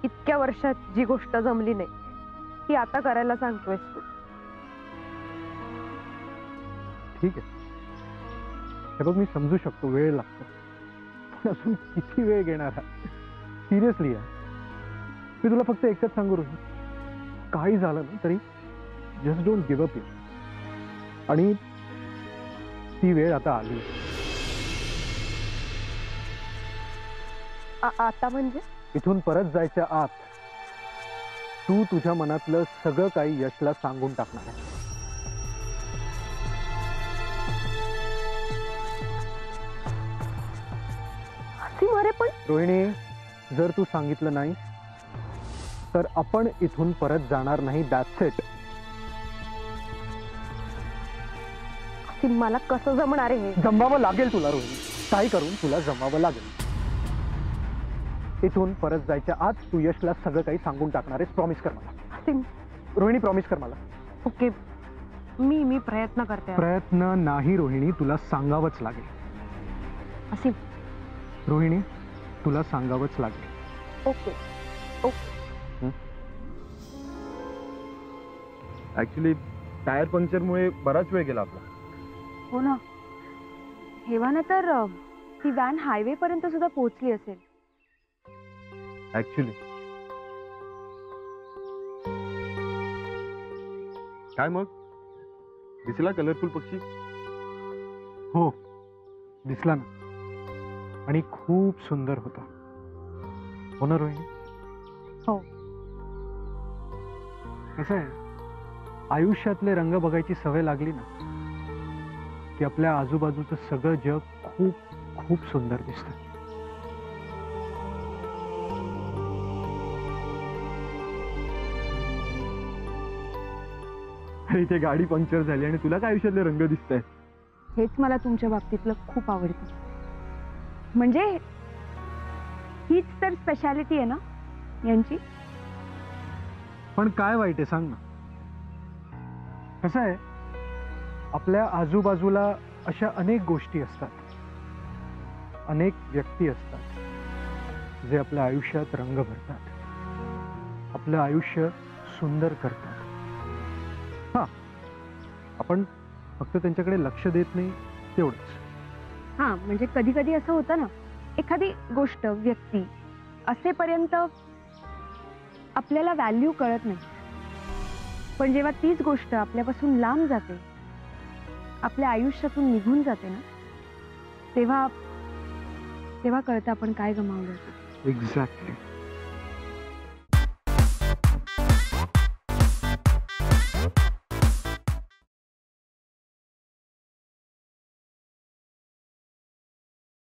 इतक्या वर्षात जी गोष्ट जमली नाही ती आता करायला सांगतोयस तू. ठीक आहे, हे बघ मी समजू शकतो वेळ लागतो, पण अजून किती वेळ घेणार? सिरियसली आहे, मी तुला फक्त एकच सांगू रोहिणी, काही झालं ना तरी जस्ट डोंट गिव्ह अप. आणि ती वेळ आता आली. आता म्हणजे इथून परत जायच्या आत तू तुझ्या मनातलं सगळं काही यशला सांगून टाकणार आहे. अरे पण रोहिणी, जर तू सांगितलं नाही तर आपण इथून परत जाणार नाही. That's it. मला कसं जमणार आहे? जमवावं लागेल तुला रोहिणी, काही करून तुला जमवावं लागेल. इथून परत जायच्या आत तू यशला सगळं काही सांगून टाकणार आहेस. प्रॉमिस कर मला रोहिणी, प्रॉमिस कर मला. ओके, मी प्रयत्न करते. प्रयत्न नाही रोहिणी, तुला सांगावंच लागेल. असीम, रोहिणी तुला सांगावंच लागेल. Okay okay. ऍक्च्युली टायर पंक्चरमुळे बराच वेळ गेला आपला. हो ना, हेवाना तर ती व्हॅन हायवे पर्यंत सुद्धा पोहोचली असेल. ऍक्च्युली काय मग दिसला कलरफुल पक्षी? हो दिसला ना, आणि खूप सुंदर होता. हो ना रोहिणी? हो. कसं आहे, आयुष्यातले रंग बघायची सवय लागली ना की आपल्या आजूबाजूचं सगळं जग खूप खूप सुंदर दिसतं. इथे गाडी पंक्चर झाली आणि तुला काय आयुष्यातले रंग दिसत आहेत? हेच मला तुमच्या बाबतीतलं खूप आवडतं. म्हणजे हीच तर स्पेशालिटी आहे ना यांची. पण काय वाईट आहे सांग ना? कसं आहे, आपल्या आजूबाजूला अशा अनेक गोष्टी असतात, अनेक व्यक्ती असतात जे आपल्या आयुष्यात रंग भरतात, आपलं आयुष्य सुंदर करतात. हा, आपण फक्त त्यांच्याकडे लक्ष देत नाही तेवढंच. हा, म्हणजे कधी कधी असं होतं ना, एखादी गोष्ट व्यक्ती असेपर्यंत आपल्याला व्हॅल्यू कळत नाही, पण जेव्हा तीच गोष्ट आपल्यापासून लांब जाते, आपल्या आयुष्यातून निघून जाते ना, तेव्हा कळतं आपण काय गमावलं. एक्झॅक्टली.